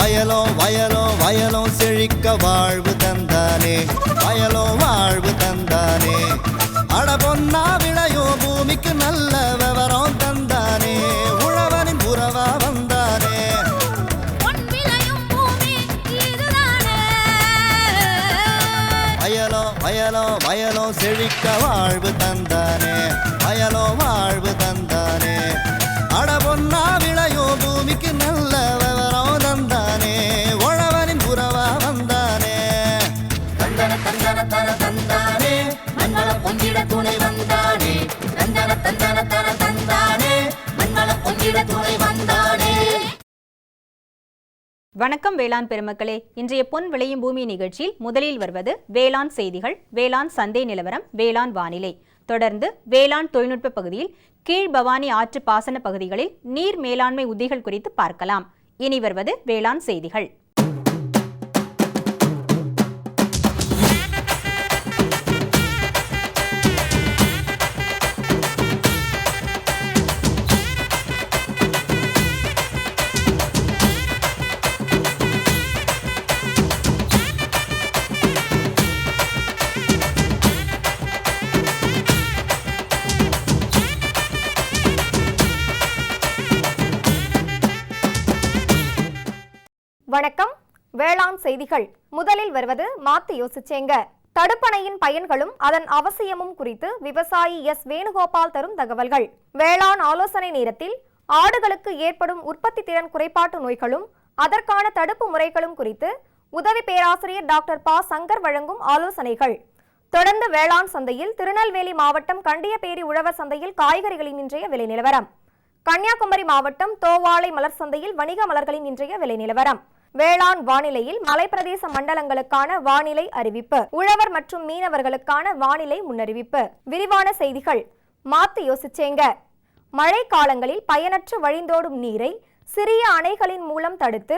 வயலும் வயலும் வயலும் செழிக்க வாழ்வு தந்தானே, வயலும் வாழ்வு தந்தானே. அட பொன்னா விளையும் பூமிக்கு நல்ல விவரம் தந்தானே, உழவனின் உறவா வந்தானே. வயலும் வயலும் வயலும் செழிக்க வாழ்வு தந்தானே, வயலும் வாழ்வு தந்தானே. அட பொன்னா விளையும் பூமிக்கு நல்ல விவரம் தந்தானே, உழவனின் உறவா வந்தானே. தந்தன தந்தன தன தந்தானே, மண்வள பொங்கிட துணை வந்தானே. தந்தன தந்தன தன தந்தானே, மண்வள பொங்கிட துணை வந்தானே. வணக்கம் வேளாண் பெருமக்களே. இன்றைய பொன் விளையும் பூமி நிகழ்ச்சியில் முதலில் வருவது வேளாண் செய்திகள், வேளாண் சந்தை நிலவரம், வேளாண் வானிலை. தொடர்ந்து வேளாண் தொழில்நுட்ப பகுதியில் கீழ்பவானி ஆற்று பாசன பகுதிகளில் நீர் மேலாண்மை உத்திகள் குறித்து பார்க்கலாம். இனி வருவது வேளாண் செய்திகள். வணக்கம். வேளாண் செய்திகள். முதலில் வருவது மாத்து யோசிச்சேங்க. தடுப்பணையின் பயன்களும் அதன் அவசியமும் குறித்து விவசாயி எஸ் வேணுகோபால் தரும் தகவல்கள். வேளாண் ஆலோசனை நேரத்தில் ஆடுகளுக்கு ஏற்படும் உற்பத்தி திறன் குறைபாட்டு நோய்களும் அதற்கான தடுப்பு முறைகளும் குறித்து உதவி பேராசிரியர் டாக்டர் ப சங்கர் வழங்கும் ஆலோசனைகள். தொடர்ந்து வேளாண் சந்தையில் திருநெல்வேலி மாவட்டம் கண்டியப்பேரி உழவர் சந்தையில் காய்கறிகளின் இன்றைய விலை நிலவரம். கன்னியாகுமரி மாவட்டம் தோவாளை மலர் சந்தையில் வணிக மலர்களின் இன்றைய விலை நிலவரம். வேளாண் வானிலையில் மலைப்பிரதேச மண்டலங்களுக்கான வானிலை அறிவிப்பு, உழவர் மற்றும் மீனவர்களுக்கான வானிலை முன்னறிவிப்பு. விரிவான செய்திகள். மாத்து யோசிச்சேங்க. மழை காலங்களில் பயனற்று வழிந்தோடும் நீரை சிறிய அணைகளின் மூலம் தடுத்து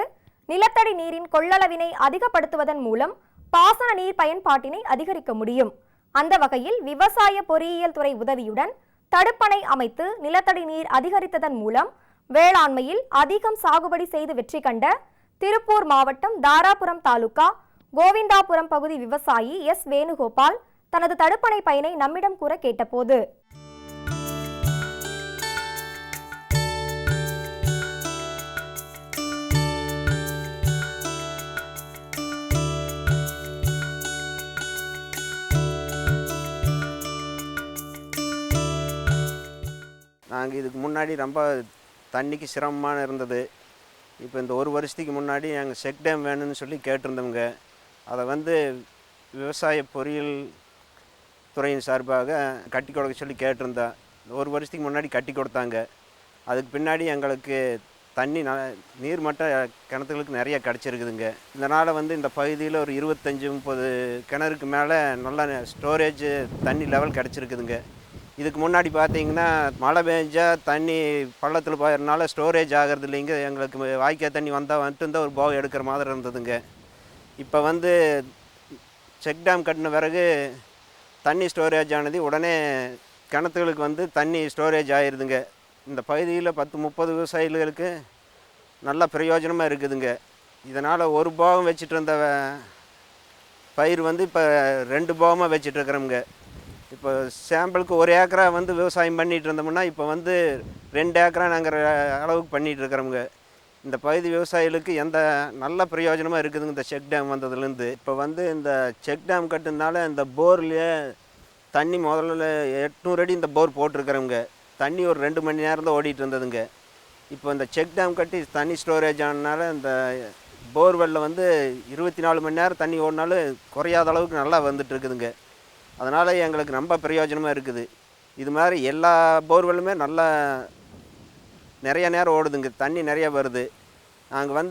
நிலத்தடி நீரின் கொள்ளளவினை அதிகப்படுத்துவதன் மூலம் பாசன நீர் பயன்பாட்டினை அதிகரிக்க முடியும். அந்த வகையில் விவசாய பொறியியல் துறை உதவியுடன் தடுப்பணை அமைத்து நிலத்தடி நீர் அதிகரித்ததன் மூலம் வேளாண்மையில் அதிகம் சாகுபடி செய்து வெற்றி கண்ட திருப்பூர் மாவட்டம் தாராபுரம் தாலுகா கோவிந்தாபுரம் பகுதி விவசாயி எஸ் வேணுகோபால் தனது தடுப்பணை பயனை நம்மிடம் கூற கேட்டபோது, நாங்கள் இதுக்கு முன்னாடி ரொம்ப தண்ணிக்கு சிரமமான இருந்தது. இப்போ இந்த ஒரு வருஷத்துக்கு முன்னாடி நாங்கள் செக் டேம் வேணும்னு சொல்லி கேட்டிருந்தோங்க. அதை விவசாய பொறியியல் துறையின் சார்பாக கட்டி கொடுக்க சொல்லி கேட்டிருந்தேன். ஒரு வருஷத்துக்கு முன்னாடி கட்டி கொடுத்தாங்க. அதுக்கு பின்னாடி எங்களுக்கு தண்ணி நீர் மட்டம் கிணத்துகளுக்கு நிறைய கிடச்சிருக்குதுங்க. இதனால் இந்த பகுதியில் ஒரு 25-30 கிணறுக்கு மேலே நல்லா ஸ்டோரேஜ் தண்ணி லெவல் கிடச்சிருக்குதுங்க. இதுக்கு முன்னாடி பார்த்தீங்கன்னா மழை பெஞ்சா தண்ணி பள்ளத்தில் போயிறதுனால ஸ்டோரேஜ் ஆகிறது இல்லைங்க. எங்களுக்கு வாய்க்கால் தண்ணி வந்தால் மட்டும்தான் ஒரு போகம் எடுக்கிற மாதிரி இருந்ததுங்க. இப்போ செக் டேம் கட்டின பிறகு தண்ணி ஸ்டோரேஜ் ஆனது உடனே கிணத்துகளுக்கு தண்ணி ஸ்டோரேஜ் ஆகிடுதுங்க. இந்த பகுதியில் 10-30 விவசாயிகளுக்கு நல்ல பிரயோஜனமாக இருக்குதுங்க. இதனால் ஒரு போகம் வச்சுட்டு இருந்த பயிர் இப்போ 2 போகமாக வச்சிட்ருக்குறோங்க. இப்போ சாம்பிளுக்கு 1 ஏக்கரா விவசாயம் பண்ணிகிட்டு இருந்தோம்னா இப்போ 2 ஏக்கரா நாங்கள் அளவுக்கு பண்ணிகிட்ருக்குறோங்க. இந்த பகுதி விவசாயிகளுக்கு எந்த நல்ல பிரயோஜனமாக இருக்குதுங்க இந்த செக் டேம் வந்ததுலேருந்து. இப்போ இந்த செக் டேம் கட்டுனால இந்த போர்லேயே தண்ணி முதல்ல 800 அடி இந்த போர் போட்டிருக்கிறோங்க. தண்ணி ஒரு 2 மணி நேரம் தான் ஓடிட்டு இருந்ததுங்க. இப்போ இந்த செக் டேம் கட்டி தண்ணி ஸ்டோரேஜ் ஆனதுனால இந்த போர்வெல்லில் 24 மணி நேரம் தண்ணி ஓடினாலும் குறையாத அளவுக்கு நல்லா வந்துட்டுருக்குதுங்க. அதனால் எங்களுக்கு ரொம்ப பிரயோஜனமாக இருக்குது. இது மாதிரி எல்லா போர்வெல்லுமே நல்லா நிறைய நேரம் ஓடுதுங்க, தண்ணி நிறைய வருது. நாங்கள்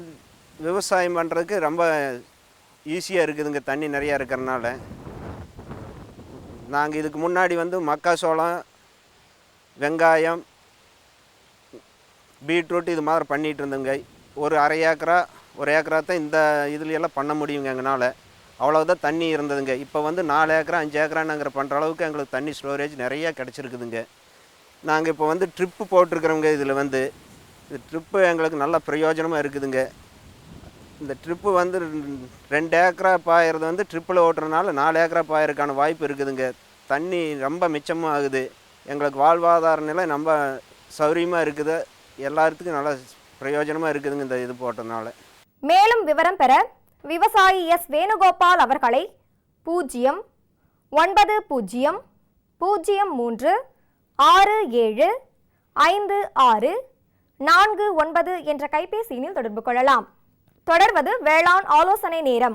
விவசாயம் பண்ணுறதுக்கு ரொம்ப ஈஸியாக இருக்குதுங்க தண்ணி நிறையா இருக்கிறனால. நாங்கள் இதுக்கு முன்னாடி மக்காச்சோளம், வெங்காயம், பீட்ரூட் இது மாதிரி பண்ணிகிட்டு இருந்தோங்க. ஒரு 1/2 ஏக்கரா 1 ஏக்கரா தான் இந்த இதுலையெல்லாம் பண்ண முடியுங்க எங்களால். அவ்வளோதான் தண்ணி இருந்ததுங்க. இப்போ 4 ஏக்கரா 5 ஏக்கரா நாங்கள் பண்ணுற அளவுக்கு எங்களுக்கு தண்ணி ஸ்டோரேஜ் நிறையா கிடச்சிருக்குதுங்க. நாங்கள் இப்போ ட்ரிப்பு போட்டிருக்கிறோங்க. இதில் இது ட்ரிப்பு எங்களுக்கு நல்ல பிரயோஜனமாக இருக்குதுங்க. இந்த ட்ரிப்பு வந்து 2 ஏக்கரா பாயிறது வந்து ட்ரிப்பில் ஓட்டுறதுனால 4 ஏக்கரா பாயறதுக்கான வாய்ப்பு இருக்குதுங்க. தண்ணி ரொம்ப மிச்சமும் ஆகுது. எங்களுக்கு வாழ்வாதார நிலை ரொம்ப சௌரியமாக இருக்குது. எல்லாத்துக்கும் நல்லா பிரயோஜனமாக இருக்குதுங்க இந்த இது போட்டதுனால. மேலும் விவரம் பெற விவசாயி எஸ் வேணுகோபால் அவர்களை 09003675649 என்ற கைபேசியில் தொடர்பு கொள்ளலாம். தொடர்வது வேளாண் ஆலோசனை நேரம்.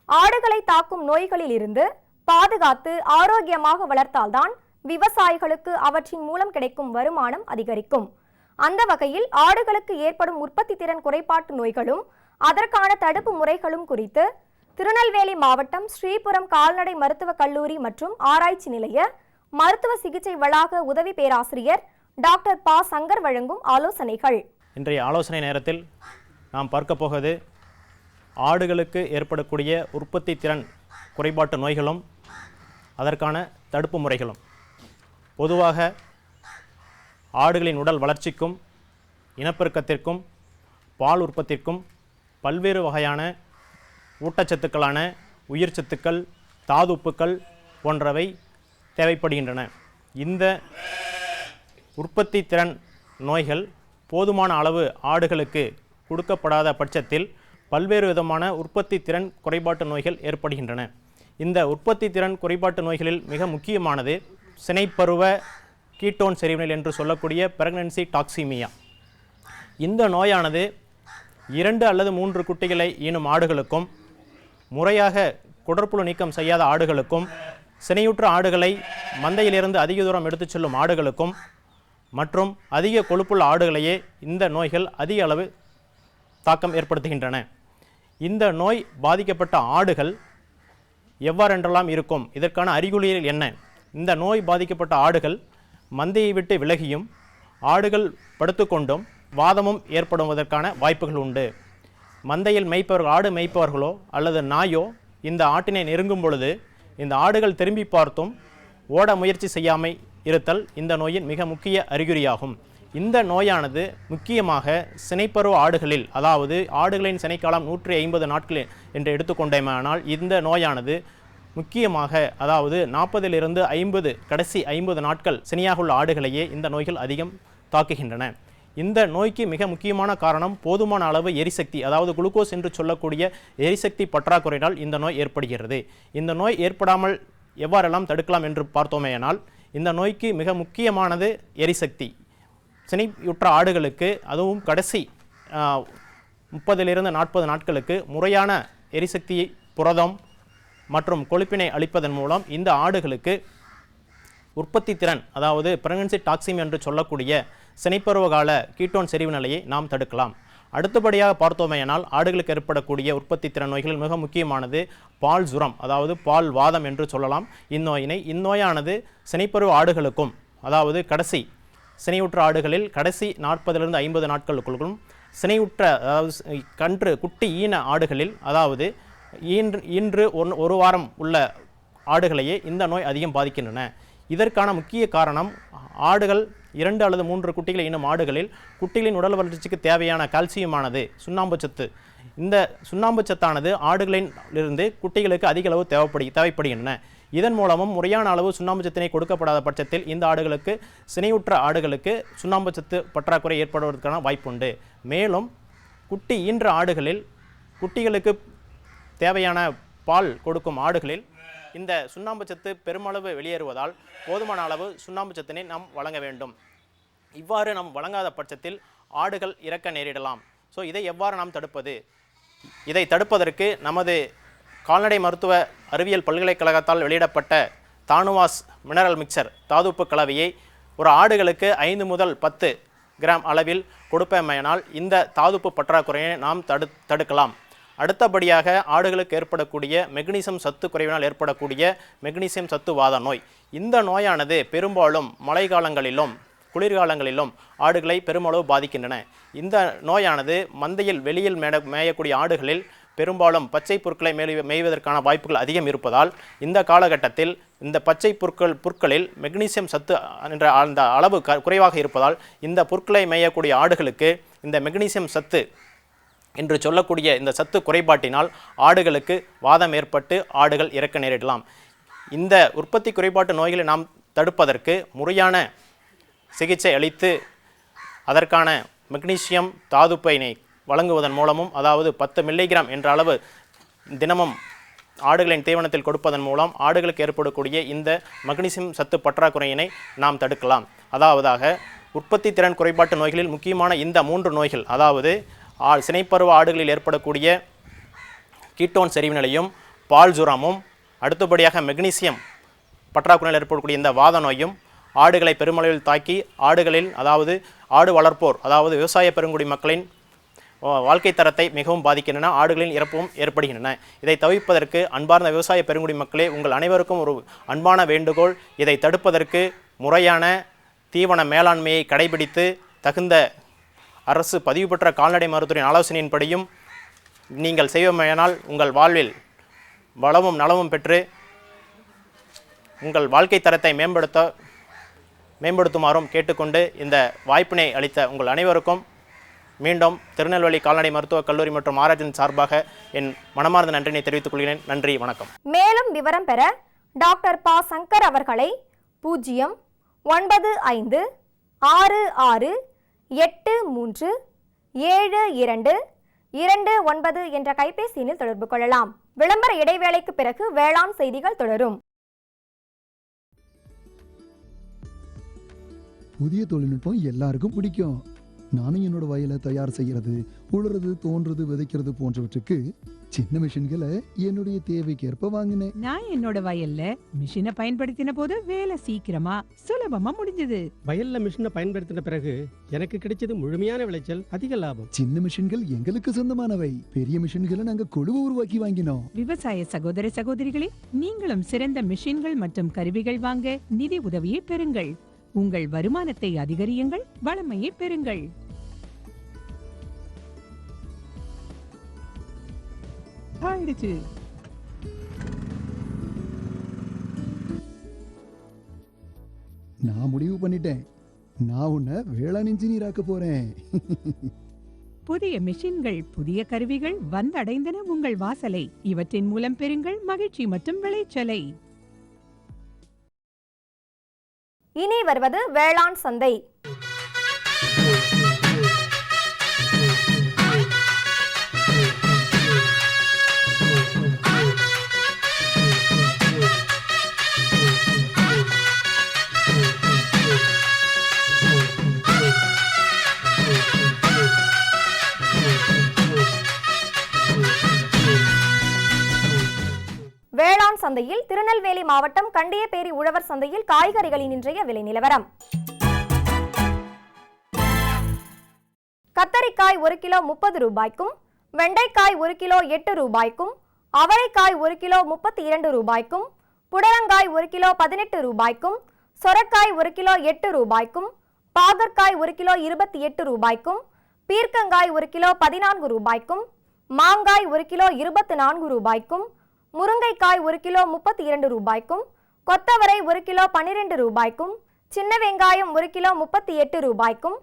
ஆடுகளை தாக்கும் நோய்களில் இருந்து பாதுகாத்து ஆரோக்கியமாக வளர்த்தால்தான் விவசாயிகளுக்கு அவற்றின் மூலம் கிடைக்கும் வருமானம் அதிகரிக்கும். அந்த வகையில் ஆடுகளுக்கு ஏற்படும் உற்பத்தி திறன் குறைபாட்டு நோய்களும் அதற்கான தடுப்பு முறைகளும் குறித்து திருநெல்வேலி மாவட்டம் ஸ்ரீபுரம் கால்நடை மருத்துவக் கல்லூரி மற்றும் ஆராய்ச்சி நிலைய மருத்துவ சிகிச்சை வளாக உதவி பேராசிரியர் டாக்டர் பா சங்கர் வழங்கும் ஆலோசனைகள். இன்றைய ஆலோசனை நேரத்தில் நாம் பார்க்க போவது ஆடுகளுக்கு ஏற்படக்கூடிய உற்பத்தி திறன் குறைபாட்டு நோய்களும் அதற்கான தடுப்பு முறைகளும். பொதுவாக ஆடுகளின் உடல் வளர்ச்சிக்கும் இனப்பெருக்கத்திற்கும் பால் உற்பத்திற்கும் பல்வேறு வகையான ஊட்டச்சத்துக்களான உயிர் சத்துக்கள், தாதுப்புக்கள் போன்றவை தேவைப்படுகின்றன. இந்த உற்பத்தி திறன் நோய்கள் போதுமான அளவு ஆடுகளுக்கு கொடுக்கப்படாத பட்சத்தில் பல்வேறு விதமான உற்பத்தி திறன் குறைபாட்டு நோய்கள் ஏற்படுகின்றன. இந்த உற்பத்தி திறன் குறைபாட்டு நோய்களில் மிக முக்கியமானது சினைப்பருவ கீட்டோன் செறிவினல் என்று சொல்லக்கூடிய பிரெக்னன்சி டாக்சிமியா. இந்த நோயானது 2 அல்லது 3 குட்டிகளை ஈனும் ஆடுகளுக்கும், முறையாக குடற்புழு நீக்கம் செய்யாத ஆடுகளுக்கும், சினையுற்ற ஆடுகளை மந்தையிலிருந்து அதிக தூரம் எடுத்துச் செல்லும் ஆடுகளுக்கும் மற்றும் அதிக கொழுப்புள்ள ஆடுகளையே இந்த நோய்கள் அதிக அளவு தாக்கம் ஏற்படுத்துகின்றன. இந்த நோய் பாதிக்கப்பட்ட ஆடுகள் எவ்வாறென்றெல்லாம் இருக்கும், இதற்கான அறிகுறிகள் என்ன? இந்த நோய் பாதிக்கப்பட்ட ஆடுகள் மந்தையை விட்டு விலகியும் ஆடுகள் படுத்துக்கொண்டும் வாதமும் ஏற்படுவதற்கான வாய்ப்புகள் உண்டு. மந்தையில் ஆடு மேய்ப்பவர்களோ அல்லது நாயோ இந்த ஆட்டினை நெருங்கும் பொழுது இந்த ஆடுகள் திரும்பி பார்த்தும் ஓட முயற்சி செய்யாமல் இருத்தல் இந்த நோயின் மிக முக்கிய அறிகுறியாகும். இந்த நோயானது முக்கியமாக சினைப்பருவ ஆடுகளில், அதாவது ஆடுகளின் சினைக்காலம் 150 நாட்கள் என்று எடுத்துக்கொண்டேமானால் இந்த நோயானது முக்கியமாக, அதாவது 40 to 50 கடைசி 50 நாட்கள் சினையாக உள்ள ஆடுகளையே இந்த நோய்கள் அதிகம் தாக்குகின்றன. இந்த நோய்க்கு மிக முக்கியமான காரணம் போதுமான அளவு எரிசக்தி, அதாவது குளுக்கோஸ் என்று சொல்லக்கூடிய எரிசக்தி பற்றாக்குறையினால் இந்த நோய் ஏற்படுகிறது. இந்த நோய் ஏற்படாமல் எவ்வாறெல்லாம் தடுக்கலாம் என்று பார்த்தோமேயானால் இந்த நோய்க்கு மிக முக்கியமானது எரிசக்தி. சினையுற்ற ஆடுகளுக்கு, அதுவும் கடைசி 30 to 40 நாட்களுக்கு முறையான எரிசக்தியை, புரதம் மற்றும் கொழுப்பினை அளிப்பதன் மூலம் இந்த ஆடுகளுக்கு உற்பத்தி திறன், அதாவது பிரெக்னன்சி டாக்சிம் என்று சொல்லக்கூடிய சினைப்பருவ கால கீட்டோன் செறிவு நிலையை நாம் தடுக்கலாம். அடுத்தபடியாக பார்த்தோமேயானால் ஆடுகளுக்கு ஏற்படக்கூடிய உற்பத்தி திறன் நோய்களில் மிக முக்கியமானது பால் ஜுரம், அதாவது பால் வாதம் என்று சொல்லலாம் இந்நோயினை. இந்நோயானது சினைப்பருவ ஆடுகளுக்கும், அதாவது கடைசி சினையுற்ற ஆடுகளில் கடைசி 40 to 50 நாட்களுக்குள்ளும், சினையுற்ற அதாவது கன்று குட்டி ஈன ஆடுகளில், அதாவது ஈன்று 1 வாரம் உள்ள ஆடுகளையே இந்த நோய் அதிகம் பாதிக்கின்றன. இதற்கான முக்கிய காரணம் ஆடுகள் 2 அல்லது 3 குட்டிகளை ஈனும் ஆடுகளில் குட்டிகளின் உடல் வளர்ச்சிக்கு தேவையான கால்சியமானது சுண்ணாம்பு சத்து, இந்த சுண்ணாம்பு சத்தானது ஆடுகளிலிருந்து குட்டிகளுக்கு அதிக அளவு தேவைப்படுகின்றன. இதன் மூலமும் முறையான அளவு சுண்ணாம்பு சத்தினை கொடுக்கப்படாத பட்சத்தில் இந்த ஆடுகளுக்கு, சினையுற்ற ஆடுகளுக்கு சுண்ணாம்பு சத்து பற்றாக்குறை ஏற்படுவதற்கான வாய்ப்புண்டு. மேலும் குட்டி ஈன்ற ஆடுகளில் குட்டிகளுக்கு தேவையான பால் கொடுக்கும் ஆடுகளில் இந்த சுண்ணாம்பு சத்து பெருமளவு வெளியேறுவதால் போதுமான அளவு சுண்ணாம்பு சத்தினை நாம் வழங்க வேண்டும். இவ்வாறு நாம் வழங்காத பட்சத்தில் ஆடுகள் இறக்க நேரிடலாம். ஸோ இதை எவ்வாறு நாம் தடுப்பது? இதை தடுப்பதற்கு நமது கால்நடை மருத்துவ அறிவியல் பல்கலைக்கழகத்தால் வெளியிடப்பட்ட தானுவாஸ் மினரல் மிக்சர் தாதுப்பு கலவையை ஒரு ஆடுகளுக்கு 5 முதல் 10 கிராம் அளவில் கொடுப்பமையினால் இந்த தாதுப்பு பற்றாக்குறையை நாம் தடுக்கலாம். அடுத்தபடியாக ஆடுகளுக்கு ஏற்படக்கூடிய மெக்னீசியம் சத்து குறைவினால் ஏற்படக்கூடிய மெக்னீசியம் சத்து வாத நோய், இந்த நோயானது பெரும்பாலும் மழை காலங்களிலும் குளிர்காலங்களிலும் ஆடுகளை பெருமளவு பாதிக்கின்றன. இந்த நோயானது மந்தையில் வெளியில் மேயக்கூடிய ஆடுகளில் பெரும்பாலும் பச்சை புற்களை மேய்வதற்கான வாய்ப்புகள் அதிகம் இருப்பதால் இந்த காலகட்டத்தில் இந்த பச்சை புற்களில் மெக்னீசியம் சத்து என்ற அந்த அளவு குறைவாக இருப்பதால் இந்த புற்களை மேயக்கூடிய ஆடுகளுக்கு இந்த மெக்னீசியம் சத்து என்று சொல்லக்கூடிய இந்த சத்து குறைபாட்டினால் ஆடுகளுக்கு வாதம் ஏற்பட்டு ஆடுகள் இறக்க நேரிடலாம். இந்த உற்பத்தி குறைபாட்டு நோய்களை நாம் தடுப்பதற்கு முறையான சிகிச்சை அளித்து அதற்கான மெக்னீசியம் தாதுப்பையினை வழங்குவதன் மூலமும், அதாவது 10 மில்லிகிராம் என்ற அளவு தினமும் ஆடுகளின் தீவனத்தில் கொடுப்பதன் மூலம் ஆடுகளுக்கு ஏற்படக்கூடிய இந்த மெக்னீசியம் சத்து பற்றாக்குறையினை நாம் தடுக்கலாம். அதாவதாக உற்பத்தி திறன் குறைபாட்டு நோய்களில் முக்கியமான இந்த 3 நோய்கள், அதாவது சினைப்பருவ ஆடுகளில் ஏற்படக்கூடிய கீட்டோன் செறிவுநிலையும் பால் ஜுரமும், அடுத்தபடியாக மெக்னீசியம் பற்றாக்குறையில் ஏற்படக்கூடிய இந்த வாத நோயும் ஆடுகளை பெருமளவில் தாக்கி ஆடுகளில், அதாவது ஆடு வளர்ப்போர், அதாவது விவசாய பெருங்குடி மக்களின் வாழ்க்கை தரத்தை மிகவும் பாதிக்கின்றன. ஆடுகளின் இறப்பும் ஏற்படுகின்றன. இதை தவிர்ப்பதற்கு அன்பார்ந்த விவசாய பெருங்குடி மக்களே, உங்கள் அனைவருக்கும் ஒரு அன்பான வேண்டுகோள். இதை தடுப்பதற்கு முறையான தீவன மேலாண்மையை கடைபிடித்து தகுந்த அரசு பதிவு பெற்ற கால்நடை மருத்துவரின் ஆலோசனையின்படியும் நீங்கள் செய்வமையானால் உங்கள் வாழ்வில் வளமும் நலமும் பெற்று உங்கள் வாழ்க்கை தரத்தை மேம்படுத்துமாறும் கேட்டுக்கொண்டு இந்த வாய்ப்பினை அளித்த உங்கள் அனைவருக்கும் மீண்டும் திருநெல்வேலி கால்நடை மருத்துவக் கல்லூரி மற்றும் ஆராய்ச்சியின் சார்பாக என் மனமார்ந்த நன்றினை தெரிவித்துக் கொள்கிறேன். நன்றி, வணக்கம். மேலும் விவரம் பெற டாக்டர் ப. சங்கர் அவர்களை 09568372229 என்ற கைபேசியில் தொடர்பு கொள்ளலாம். விளம்பர இடைவேளைக்கு பிறகு வேளாண் செய்திகள் தொடரும். புதிய தொழில்நுட்பம் எல்லாருக்கும் பிடிக்கும். நானும் என்னோட வயலை தயார் செய்யறது, உழுறது, தோன்றது, விதைக்கிறது போன்றவற்றுக்கு சின்ன மிஷின்களை என்னுடைய தேவைக்கேற்ப வாங்கினேன். நான் என்னோட வயல்ல மிஷினை பயன்படுத்தின போது வேலை சீக்கிரமா சுலபமா முடிஞ்சது. வயல்ல மிஷினை பயன்படுத்தின பிறகு எனக்கு கிடைச்சது முழுமையான விளைச்சல், அதிக லாபம். சின்ன மிஷின்கள் எங்களுக்கு சொந்தமானவை. பெரிய மிஷின்களை நாங்க குழுவை உருவாக்கி வாங்கினோம். விவசாய சகோதர சகோதரிகளே, நீங்களும் சிறந்த மிஷின்கள் மற்றும் கருவிகள் வாங்க நிதி உதவியை பெறுங்கள். உங்கள் வருமானத்தை அதிகரியுங்கள், வளமையை பெறுங்கள். ஆயிடுச்சு. நான் முடிவு பண்ணிட்டேன். நான் உன்னை வேளாண் இன்ஜினியர் ஆக்க போறேன். புதிய மிஷின்கள், புதிய கருவிகள் வந்தடைந்தன உங்கள் வாசலை. இவற்றின் மூலம் பெறுங்கள் மகிழ்ச்சி மற்றும் விளைச்சலை. இனி வருவது வேளாண் சந்தை. வேளாண் சந்தையில் திருநெல்வேலி மாவட்டம் கண்டியப்பேரி உழவர் சந்தையில் காய்கறிகளின் இன்றைய விலை நிலவரம். கத்தரிக்காய் 1 கிலோ 30 ரூபாய்க்கும், வெண்டைக்காய் 1 கிலோ 8 ரூபாய்க்கும், அவரைக்காய் 1 கிலோ 32 ரூபாய்க்கும், புடலங்காய் 1 கிலோ 18 ரூபாய்க்கும், சொரக்காய் 1 கிலோ 8 ரூபாய்க்கும், பாகற்காய் 1 கிலோ 28 ரூபாய்க்கும், பீர்க்கங்காய் 1 கிலோ 14 ரூபாய்க்கும், மாங்காய் 1 கிலோ 24 ரூபாய்க்கும், முருங்கைக்காய் 1 கிலோ 32 ரூபாய்க்கும், கொத்தவரை 1 கிலோ 12 ரூபாய்க்கும், சின்ன வெங்காயம் 1 கிலோ 38 ரூபாய்க்கும்,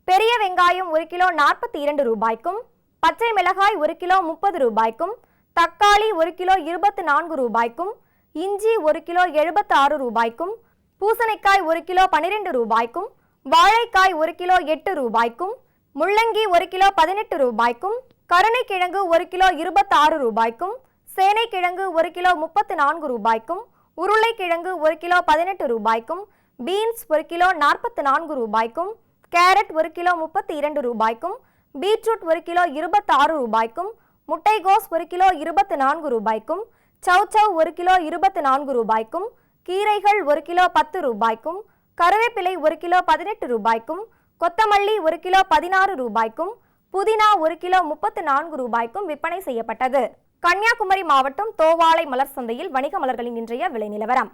பெரிய வெங்காயம் 1 கிலோ 42 ரூபாய்க்கும், பச்சை மிளகாய் 1 கிலோ 30 ரூபாய்க்கும், தக்காளி 1 கிலோ 24 ரூபாய்க்கும், இஞ்சி 1 கிலோ 76 ரூபாய்க்கும், பூசணிக்காய் 1 கிலோ 12 ரூபாய்க்கும், வாழைக்காய் 1 கிலோ 8 ரூபாய்க்கும், முள்ளங்கி 1 கிலோ 18 ரூபாய்க்கும், கருணைக்கிழங்கு 1 கிலோ 26 ரூபாய்க்கும், சேனைக்கிழங்கு 1 கிலோ 34 ரூபாய்க்கும், உருளைக்கிழங்கு 1 கிலோ 18 ரூபாய்க்கும், பீன்ஸ் 1 கிலோ 44 ரூபாய்க்கும், கேரட் 1 கிலோ 32 ரூபாய்க்கும், பீட்ரூட் 1 கிலோ 26 ரூபாய்க்கும், முட்டைகோஸ் 1 கிலோ 24 ரூபாய்க்கும், சௌச்சௌ 1 கிலோ 24 ரூபாய்க்கும், கீரைகள் 1 கிலோ 10 ரூபாய்க்கும், கருவேப்பிலை 1 கிலோ 18 ரூபாய்க்கும், கொத்தமல்லி 1 கிலோ 16 ரூபாய்க்கும், புதினா 1 கிலோ 34 ரூபாய்க்கும் விற்பனை செய்யப்பட்டது. கன்னியாகுமரி மாவட்டம் தோவாளை மலர் சந்தையில் வணிக மலர்களின் இன்றைய விலை நிலவரம்.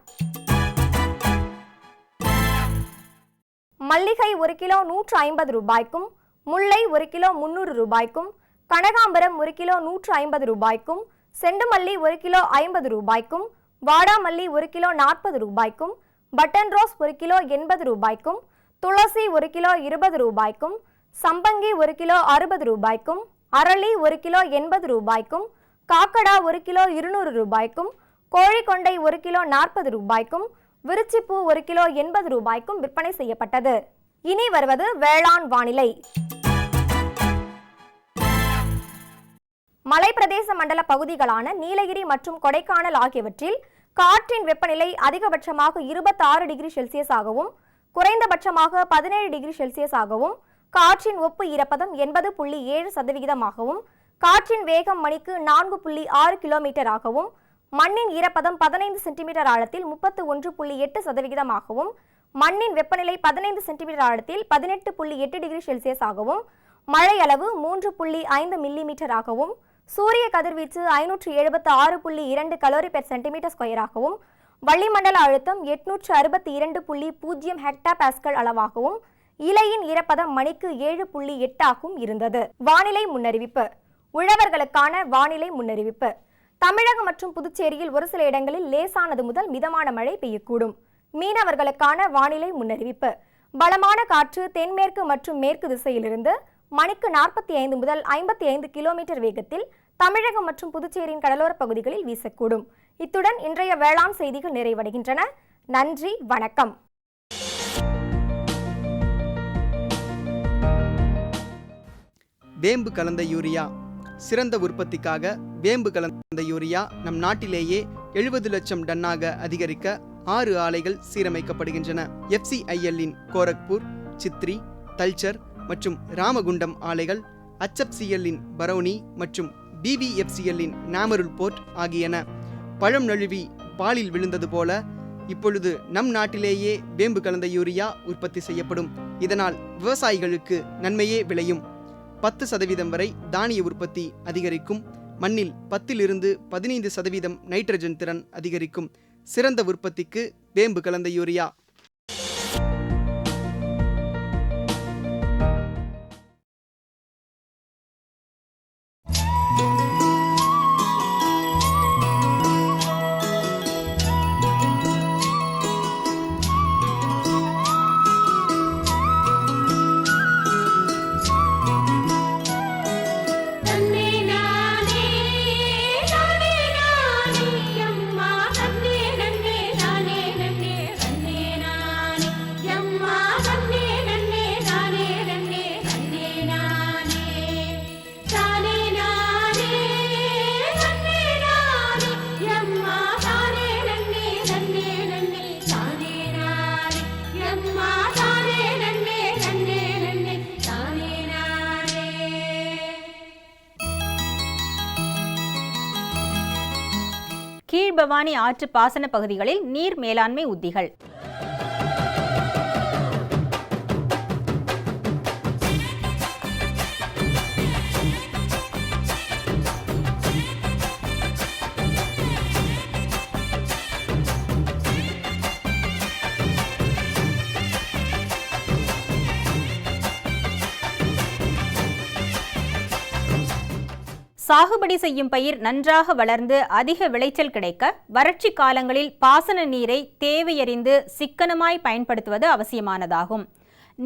மல்லிகை 1 கிலோ 150 ரூபாய்க்கும், முல்லை 1 கிலோ 300 ரூபாய்க்கும், கனகாம்பரம் 1 கிலோ 150 ரூபாய்க்கும், செண்டுமல்லி 1 கிலோ 50 ரூபாய்க்கும், வாடாமல்லி 1 கிலோ 40 ரூபாய்க்கும், பட்டன் ரோஸ் 1 கிலோ 80 ரூபாய்க்கும், துளசி 1 கிலோ 20 ரூபாய்க்கும், சம்பங்கி 1 கிலோ 60 ரூபாய்க்கும், அரளி 1 கிலோ 80 ரூபாய்க்கும், காக்கடா 1 கிலோ 200 ரூபாய்க்கும், கோழிக்கொண்டை 1 கிலோ 40 ரூபாய்க்கும், விருச்சிப்பூ 1 கிலோ 80 ரூபாய்க்கும் விற்பனை செய்யப்பட்டது. இனி வருவது வேளாண் வானிலை. மலைப்பிரதேச மண்டல பகுதிகளான நீலகிரி மற்றும் கொடைக்கானல் ஆகியவற்றில் காற்றின் வெப்பநிலை அதிகபட்சமாக 26 டிகிரி செல்சியஸ் ஆகவும் குறைந்தபட்சமாக 17 டிகிரி செல்சியஸ் ஆகவும், காற்றின் ஒப்பு ஈரப்பதம் 80.7%ஆகவும், காற்றின் வேகம் மணிக்கு 4.6 கிலோமீட்டர் ஆகவும், மண்ணின் ஈரப்பதம் 15 சென்டிமீட்டர் ஆழத்தில் 31.8%ஆகவும், மண்ணின் வெப்பநிலை 15 சென்டிமீட்டர் ஆழத்தில் 18.8 டிகிரி செல்சியஸ் ஆகவும், மழை அளவு 3.5 மில்லிமீட்டர் ஆகவும், சூரிய கதிர்வீச்சு 576.2 கலோரி பெர் சென்டிமீட்டர் ஸ்கொயராகவும், வளிமண்டல அழுத்தம் 862.0 ஹெக்டா பாஸ்கல் அளவாகவும், இலையின் ஈரப்பதம் மணிக்கு 7.8 ஆகவும் இருந்தது. வானிலை முன்னறிவிப்பு. உழவர்களுக்கான வானிலை முன்னறிவிப்பு. தமிழகம் மற்றும் புதுச்சேரியில் ஒரு சில இடங்களில் லேசானது முதல் மிதமான மழை பெய்யக்கூடும். மீனவர்களுக்கான வானிலை முன்னறிவிப்பு. பலமான காற்று தென்மேற்கு மற்றும் மேற்கு திசையிலிருந்து மணிக்கு 45 முதல் 55 கிலோமீட்டர் வேகத்தில் தமிழகம் மற்றும் புதுச்சேரியின் கடலோர பகுதிகளில் வீசக்கூடும். இத்துடன் இன்றைய வேளாண் செய்திகள் நிறைவடைகின்றன. நன்றி, வணக்கம். வேம்பு கலந்த யூரியா. சிறந்த உற்பத்திக்காக வேம்பு கலந்த யூரியா நம் நாட்டிலேயே 70 லட்சம் டன்னாக அதிகரிக்க 6 ஆலைகள் சீரமைக்கப்படுகின்றன. FCIL-இன் கோரக்பூர், சித்ரி, தல்சர் மற்றும் ராமகுண்டம் ஆலைகள், HFCL-இன் பரௌனி மற்றும் BVFCL-இன் நாமருல் போர்ட் ஆகியன. பழம் நழுவி பாலில் விழுந்தது போல இப்பொழுது நம் நாட்டிலேயே வேம்பு கலந்த யூரியா உற்பத்தி செய்யப்படும். இதனால் விவசாயிகளுக்கு நன்மையே விளையும். 10% வரை தானிய உற்பத்தி அதிகரிக்கும். மண்ணில் 10 to 15% நைட்ரஜன் திறன் அதிகரிக்கும். சிறந்த உற்பத்திக்கு வேம்பு கலந்த யூரியா. கீழ்பவானி ஆற்று பாசன பகுதிகளில் நீர் மேலாண்மை உத்திகள். சாகுபடி செய்யும் பயிர் நன்றாக வளர்ந்து அதிக விளைச்சல் கிடைக்க வறட்சி காலங்களில் பாசன நீரை தேவையறிந்து சிக்கனமாய் பயன்படுத்துவது அவசியமானதாகும்.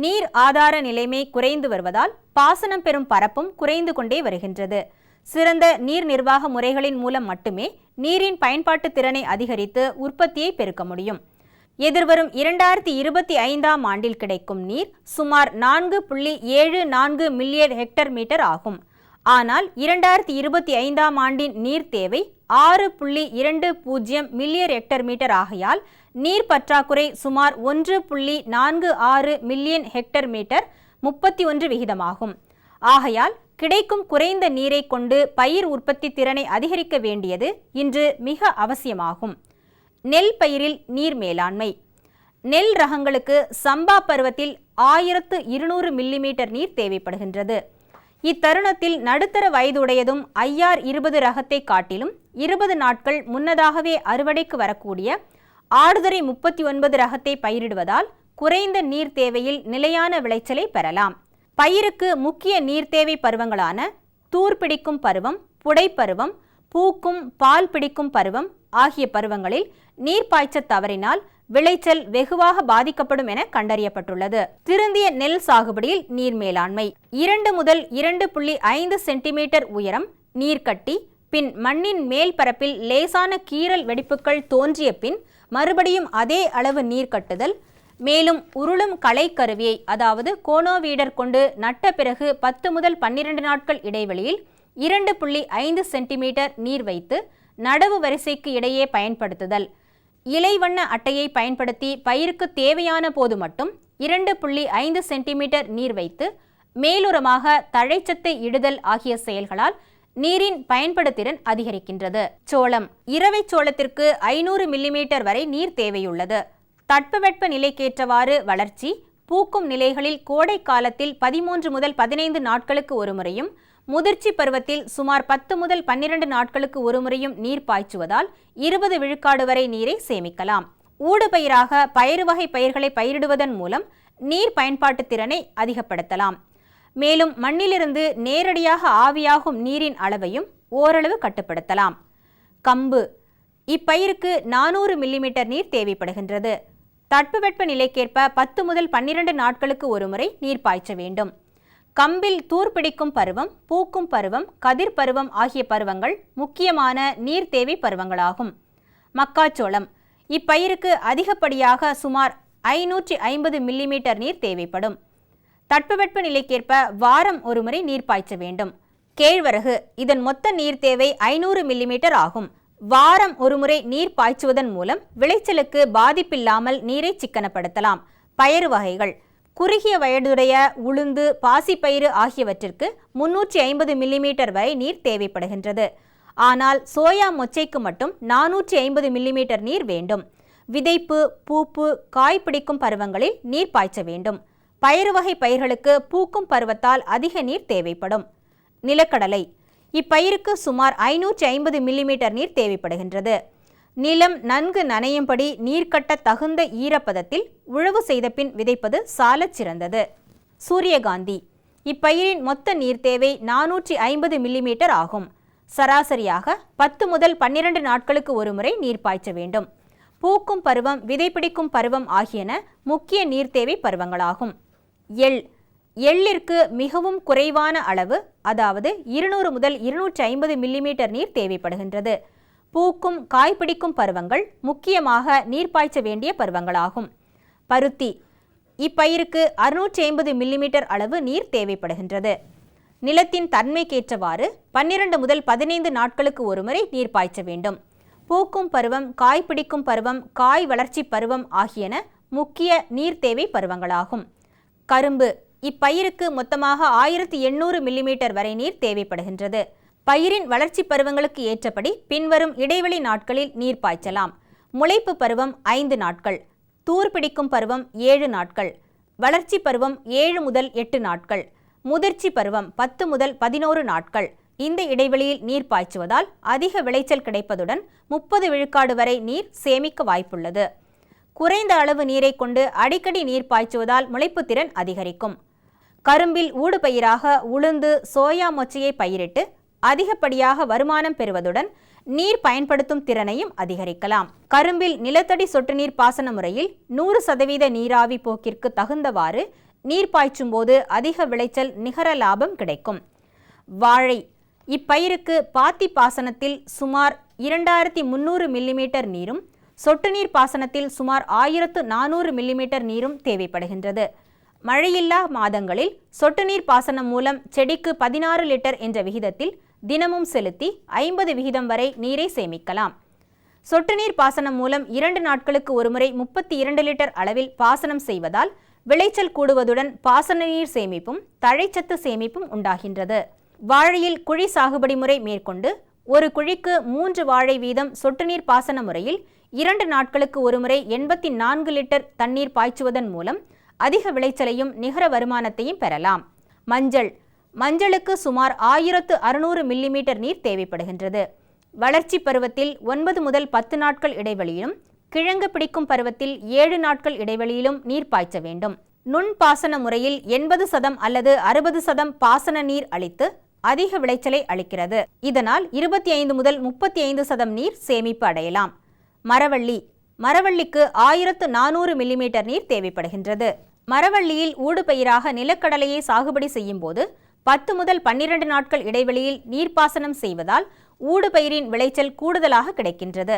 நீர் ஆதார நிலைமை குறைந்து வருவதால் பாசனம் பெறும் பரப்பும் குறைந்து கொண்டே வருகின்றது. சிறந்த நீர் நிர்வாக முறைகளின் மூலம் மட்டுமே நீரின் பயன்பாட்டு திறனை அதிகரித்து உற்பத்தியை பெருக்க முடியும். எதிர்வரும் 2025ஆம் ஆண்டில் கிடைக்கும் நீர் சுமார் 4.74 மில்லியன் ஹெக்டர் மீட்டர் ஆகும். ஆனால் 2025ஆம் ஆண்டின் நீர் தேவை 6.20 மில்லியன் ஹெக்டர் மீட்டர் ஆகையால் நீர் பற்றாக்குறை சுமார் 1.46 மில்லியன் ஹெக்டர் மீட்டர் 31%. ஆகையால் கிடைக்கும் குறைந்த நீரை கொண்டு பயிர் உற்பத்தி திறனை அதிகரிக்க வேண்டியது இன்று மிக அவசியமாகும். நெல் பயிரில் நீர் மேலாண்மை. நெல் ரகங்களுக்கு சம்பா பருவத்தில் 1200 மில்லிமீட்டர் நீர் தேவைப்படுகின்றது. இத்தருணத்தில் நடுத்தர வயதுடையதும் IR20 ரகத்தை காட்டிலும் 20 நாட்கள் முன்னதாகவே அறுவடைக்கு வரக்கூடிய ஆடுதுறை 39 ரகத்தை பயிரிடுவதால் குறைந்த நீர் தேவையில் நிலையான விளைச்சலை பெறலாம். பயிருக்கு முக்கிய நீர் தேவை பருவங்களான தூர்பிடிக்கும் பருவம், புடைப்பருவம், பூக்கும் பால் பிடிக்கும் பருவம் ஆகிய பருவங்களில் நீர் பாய்ச்ச தவறினால் விளைச்சல் வெகுவாக பாதிக்கப்படும் என கண்டறியப்பட்டுள்ளது. திருந்திய நெல் சாகுபடியில் நீர் மேலாண்மை. 2 முதல் 2.5 சென்டிமீட்டர் உயரம் நீர்க்கட்டி, பின் மண்ணின் மேல் பரப்பில் லேசான கீறல் வெடிப்புகள் தோன்றிய பின் மறுபடியும் அதே அளவு நீர் கட்டுதல். மேலும் உருளும் களை கருவியை அதாவது கோனோவீடர் கொண்டு நட்ட பிறகு 10 முதல் 12 நாட்கள் இடைவெளியில் 2.5 சென்டிமீட்டர் நீர் வைத்து நடவு வரிசைக்கு இடையே பயன்படுத்துதல். இலைவண்ண அட்டையை பயன்படுத்தி பயிருக்கு தேவையான போது மட்டும் 2.5 சென்டிமீட்டர் நீர் வைத்து மேலுரமாக தழைச்சத்தை இடுதல் ஆகிய செயல்களால் நீரின் பயன்படுத்திறன் அதிகரிக்கின்றது. சோளம். இரவை சோளத்திற்கு 500 மில்லிமீட்டர் வரை நீர் தேவையுள்ளது. தட்பவெட்ப நிலைக்கேற்றவாறு வளர்ச்சி, பூக்கும் நிலைகளில் கோடை காலத்தில் 13 முதல் 15 நாட்களுக்கு ஒரு முறையும், முதிர்ச்சி பருவத்தில் சுமார் 10 முதல் 12 நாட்களுக்கு ஒரு முறையும் நீர் பாய்ச்சுவதால் 20 விழுக்காடு வரை நீரை சேமிக்கலாம். ஊடுபயிராக பயறு வகை பயிர்களை பயிரிடுவதன் மூலம் நீர் பயன்பாட்டு திறனை அதிகப்படுத்தலாம். மேலும் மண்ணிலிருந்து நேரடியாக ஆவியாகும் நீரின் அளவையும் ஓரளவு கட்டுப்படுத்தலாம். கம்பு. இப்பயிருக்கு 400 மில்லிமீட்டர் நீர் தேவைப்படுகின்றது. தட்பவெட்ப நிலைக்கேற்ப 10 முதல் 12 நாட்களுக்கு ஒரு முறை நீர் பாய்ச்ச வேண்டும். கம்பில் தூர்பிடிக்கும் பருவம், பூக்கும் பருவம், கதிர் பருவம் ஆகிய பருவங்கள் முக்கியமான நீர் தேவை பருவங்களாகும். மக்காச்சோளம். இப்பயிருக்கு அதிகப்படியாக சுமார் 550 மில்லிமீட்டர் நீர் தேவைப்படும். தட்பவெட்ப நிலைக்கேற்ப வாரம் ஒரு முறை நீர் பாய்ச்ச வேண்டும். கேழ்வரகு. இதன் மொத்த நீர் தேவை 500 மில்லிமீட்டர் ஆகும். வாரம் ஒரு முறை நீர் பாய்ச்சுவதன் மூலம் விளைச்சலுக்கு பாதிப்பில்லாமல் நீரை சிக்கனப்படுத்தலாம். பயறு வகைகள். குறுகிய வயதுடைய உளுந்து, பாசிப்பயிறு ஆகியவற்றிற்கு 350 மில்லிமீட்டர் வரை நீர் தேவைப்படுகின்றது. ஆனால் சோயா மொச்சைக்கு மட்டும் 450 மில்லிமீட்டர் நீர் வேண்டும். விதைப்பு, பூப்பு, காய் பிடிக்கும் பருவங்களில் நீர் பாய்ச்ச வேண்டும். பயறு வகை பயிர்களுக்கு பூக்கும் பருவத்தால் அதிக நீர் தேவைப்படும். நிலக்கடலை. இப்பயிருக்கு சுமார் 550 மில்லிமீட்டர் நீர் தேவைப்படுகின்றது. நிலம் நன்கு நனையும்படி நீர்க்கட்ட தகுந்த ஈரப்பதத்தில் உழவு செய்த பின் விதைப்பது சாலச் சிறந்தது. சூரியகாந்தி. இப்பயிரின் மொத்த நீர் தேவை 450 மில்லிமீட்டர் ஆகும். சராசரியாக 10 முதல் 12 நாட்களுக்கு ஒரு முறை நீர் பாய்ச்ச வேண்டும். பூக்கும் பருவம், விதைப்பிடிக்கும் பருவம் ஆகியன முக்கிய நீர் தேவை பருவங்களாகும். எள். எள்ளிற்கு மிகவும் குறைவான அளவு, அதாவது 200 முதல் 250 மில்லிமீட்டர் நீர் தேவைப்படுகின்றது. பூக்கும், காய்பிடிக்கும் பருவங்கள் முக்கியமாக நீர் பாய்ச்ச வேண்டிய பருவங்களாகும். பருத்தி. இப்பயிருக்கு 650 மில்லிமீட்டர் அளவு நீர் தேவைப்படுகின்றது. நிலத்தின் தன்மைக்கேற்றவாறு 12 முதல் 15 நாட்களுக்கு ஒருமுறை நீர் பாய்ச்ச வேண்டும். பூக்கும் பருவம், காய்பிடிக்கும் பருவம், காய் வளர்ச்சி பருவம் ஆகியன முக்கிய நீர் தேவை பருவங்களாகும். கரும்பு. இப்பயிருக்கு மொத்தமாக 1800 மில்லிமீட்டர் வரை நீர் தேவைப்படுகின்றது. பயிரின் வளர்ச்சி பருவங்களுக்கு ஏற்றபடி பின்வரும் இடைவெளி நாட்களில் நீர் பாய்ச்சலாம். முளைப்பு பருவம் 5 நாட்கள், தூர்பிடிக்கும் பருவம் 7 நாட்கள், வளர்ச்சி பருவம் 7 முதல் 8 நாட்கள், முதிர்ச்சி பருவம் 10 முதல் 11 நாட்கள். இந்த இடைவெளியில் நீர் பாய்ச்சுவதால் அதிக விளைச்சல் கிடைப்பதுடன் 30 விழுக்காடு வரை நீர் சேமிக்க வாய்ப்புள்ளது. குறைந்த அளவு நீரை கொண்டு அடிக்கடி நீர் பாய்ச்சுவதால் முளைப்பு திறன் அதிகரிக்கும். கரும்பில் ஊடுபயிராக உளுந்து, சோயா மொச்சையை பயிரிட்டு அதிகப்படியாக வருமானம் பெறுவதுடன் நீர் பயன்படுத்தும் திறனையும் அதிகரிக்கலாம். கரும்பில் நிலத்தடி சொட்டு நீர் பாசன முறையில் 100% நீராவி போக்கிற்கு தகுந்தவாறு நீர் பாய்ச்சும் போது அதிக விளைச்சல், நிகர லாபம் கிடைக்கும். வாழை. இப்பயிருக்கு பாத்தி பாசனத்தில் சுமார் 2300 மில்லிமீட்டர் நீரும், சொட்டு நீர் பாசனத்தில் சுமார் 1400 மில்லிமீட்டர் நீரும் தேவைப்படுகின்றது. மழையில்லா மாதங்களில் சொட்டு நீர் பாசனம் மூலம் செடிக்கு 16 லிட்டர் என்ற விகிதத்தில் தினமும் செலுத்தி 50 விகிதம் வரை நீரை சேமிக்கலாம். சொட்டு நீர் பாசனம் மூலம் 2 நாட்களுக்கு ஒருமுறை 32 லிட்டர் அளவில் பாசனம் செய்வதால் விளைச்சல் கூடுவதுடன் பாசன நீர் சேமிப்பும் தழைச்சத்து சேமிப்பும் உண்டாகின்றது. வாழையில் குழி சாகுபடி முறை மேற்கொண்டு ஒரு குழிக்கு 3 வாழை வீதம் சொட்டு நீர் பாசன முறையில் 2 நாட்களுக்கு ஒருமுறை 84 லிட்டர் தண்ணீர் பாய்ச்சுவதன் மூலம் அதிக விளைச்சலையும் நிகர வருமானத்தையும் பெறலாம். மஞ்சள். மஞ்சளுக்கு சுமார் 1600 மில்லிமீட்டர் நீர் தேவைப்படுகின்றது. வளர்ச்சி பருவத்தில் 9 முதல் 10 நாட்கள் இடைவெளியிலும், கிழங்கு பிடிக்கும் பருவத்தில் 7 நாட்கள் இடைவெளியிலும் நீர் பாய்ச்ச வேண்டும். நுண் பாசன முறையில் 80% அல்லது 60% பாசன நீர் அளித்து அதிக விளைச்சலை அளிக்கிறது. இதனால் 25 முதல் 35% நீர் சேமிப்பு அடையலாம். மரவள்ளிக்கு 1400 மில்லிமீட்டர் நீர் தேவைப்படுகின்றது. மரவள்ளியில் ஊடுபயிராக நிலக்கடலையை சாகுபடி செய்யும் போது 10 முதல் 12 நாட்கள் இடைவெளியில் நீர்ப்பாசனம் செய்வதால் ஊடுபயிரின் விளைச்சல் கூடுதலாக கிடைக்கின்றது.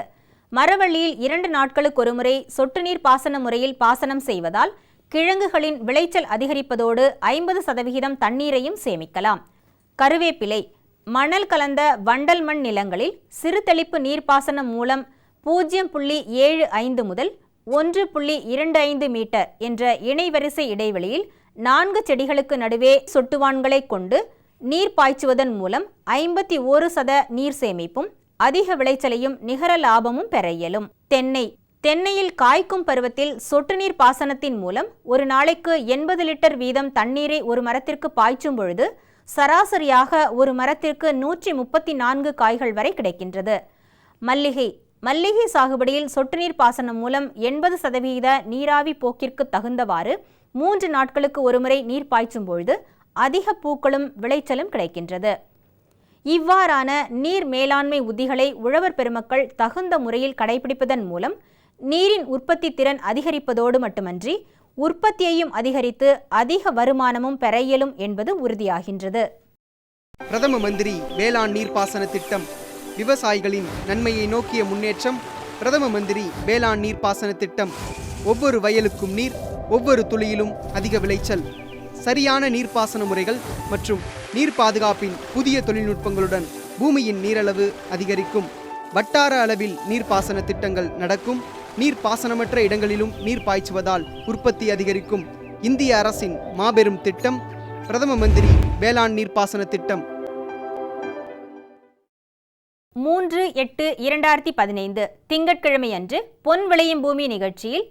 மரவள்ளியில் 2 நாட்களுக்கு ஒருமுறை சொட்டு நீர் பாசன முறையில் பாசனம் செய்வதால் கிழங்குகளின் விளைச்சல் அதிகரிப்பதோடு 50% தண்ணீரையும் சேமிக்கலாம். கருவேப்பிலை மணல் கலந்த வண்டல் மண் நிலங்களில் சிறு தெளிப்பு நீர்ப்பாசனம் மூலம் 0.75 முதல் 1.25 மீட்டர் என்ற இணைவரிசை இடைவெளியில் 4 செடிகளுக்கு நடுவே சொட்டுவான்களை கொண்டு நீர் பாய்ச்சுவதன் மூலம் 51% நீர் சேமிப்பும் அதிக விளைச்சலையும் நிகர லாபமும் பெற இயலும். தென்னையில் காய்க்கும் பருவத்தில் சொட்டு நீர் பாசனத்தின் மூலம் ஒரு நாளைக்கு 80 லிட்டர் வீதம் தண்ணீரை ஒரு மரத்திற்கு பாய்ச்சும் பொழுது சராசரியாக ஒரு மரத்திற்கு 134 காய்கள் வரை கிடைக்கின்றது. மல்லிகை சாகுபடியில் சொட்டு நீர் பாசனம் மூலம் 80% நீராவி போக்கிற்கு தகுந்தவாறு 3 நாட்களுக்கு ஒருமுறை நீர் பாய்ச்சும் பொழுது அதிக பூக்களும் விளைச்சலும் கிடைக்கின்றது. இவ்வாறான நீர் மேலாண்மை உத்திகளை உழவர் பெருமக்கள் தகுந்த முறையில் கடைபிடிப்பதன் மூலம் நீரின் உற்பத்தி திறன் அதிகரிப்பதோடு மட்டுமன்றி உற்பத்தியையும் அதிகரித்து அதிக வருமானமும் பெற இயலும் என்பது உறுதியாகின்றது. பிரதம மந்திரி வேளாண் நீர்ப்பாசன திட்டம் விவசாயிகளின் நன்மையை நோக்கிய முன்னேற்றம். பிரதம மந்திரி வேளாண் நீர்ப்பாசன திட்டம் ஒவ்வொரு வயலுக்கும் நீர், ஒவ்வொரு துளியிலும் அதிக விளைச்சல். சரியான நீர்ப்பாசன முறைகள் மற்றும் நீர் பாதுகாப்பின் புதிய தொழில்நுட்பங்களுடன் பூமியின் நீரளவு அதிகரிக்கும். வட்டார அளவில் நீர்ப்பாசன திட்டங்கள் நடக்கும். நீர்ப்பாசனமற்ற இடங்களிலும் நீர் பாய்ச்சுவதால் உற்பத்தி அதிகரிக்கும். இந்திய அரசின் மாபெரும் திட்டம் பிரதம மந்திரி வேளாண் நீர்ப்பாசன திட்டம். 3/8/2015 திங்கட்கிழமை அன்று பொன் விளையும் பூமி நிகழ்ச்சியில்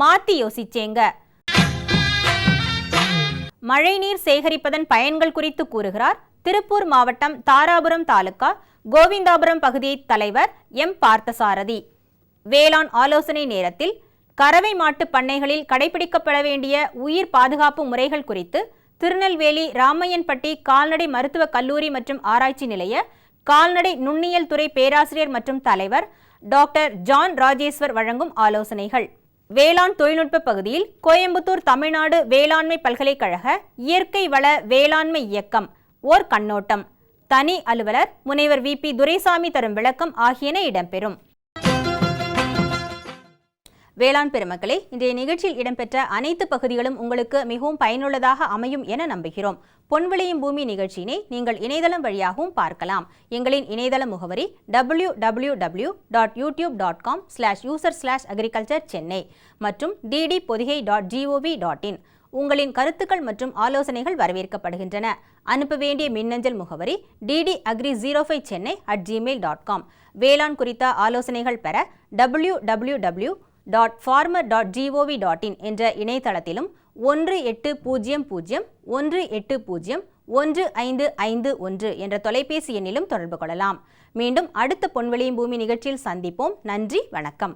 மாத்தி யோசிச்சேங்க. மழைநீர் சேகரிப்பதன் பயன்கள் குறித்து கூறுகிறார் திருப்பூர் மாவட்டம் தாராபுரம் தாலுகா கோவிந்தாபுரம் பகுதி தலைவர் எம் பார்த்தசாரதி. வேளாண் ஆலோசனை நேரத்தில் கறவை மாட்டு பண்ணைகளில் கடைபிடிக்கப்பட வேண்டிய உயிர் பாதுகாப்பு முறைகள் குறித்து திருநெல்வேலி ராமையன்பட்டி கால்நடை மருத்துவக் கல்லூரி மற்றும் ஆராய்ச்சி நிலைய கால்நடை நுண்ணியல் துறை பேராசிரியர் மற்றும் தலைவர் டாக்டர் ஜான் ராஜேஸ்வர் வழங்கும் ஆலோசனைகள். வேளாண் தொழில்நுட்ப பகுதியில் கோயம்புத்தூர் தமிழ்நாடு வேளாண்மை பல்கலைக்கழக இயற்கை வள வேளாண்மை இயக்கம் ஓர் கண்ணோட்டம், தனி அலுவலர் முனைவர் VP துரைசாமி தரும் விளக்கம் ஆகியன இடம்பெறும். வேளாண் பெருமக்களே, இன்றைய நிகழ்ச்சியில் இடம்பெற்ற அனைத்து பகுதிகளும் உங்களுக்கு மிகவும் பயனுள்ளதாக அமையும் என நம்புகிறோம். பொன் விளையும் பூமி நிகழ்ச்சியினை நீங்கள் இணையதளம் வழியாகவும் பார்க்கலாம். எங்களின் இணையதள முகவரி www.youtube.com/user/agriculture சென்னை மற்றும் ddpodigai.gov.in. உங்களின் கருத்துக்கள் மற்றும் ஆலோசனைகள் வரவேற்கப்படுகின்றன. அனுப்ப வேண்டிய மின்னஞ்சல் முகவரி ddagri05chennai@gmail.com. வேளாண் குறித்த ஆலோசனைகள் பெற www.farmer.gov.in என்ற இணையதளத்திலும் 180018011551 என்ற தொலைபேசி எண்ணிலும் தொடர்பு கொள்ளலாம். மீண்டும் அடுத்த பொன்விளையும் பூமி நிகழ்ச்சியில் சந்திப்போம். நன்றி, வணக்கம்.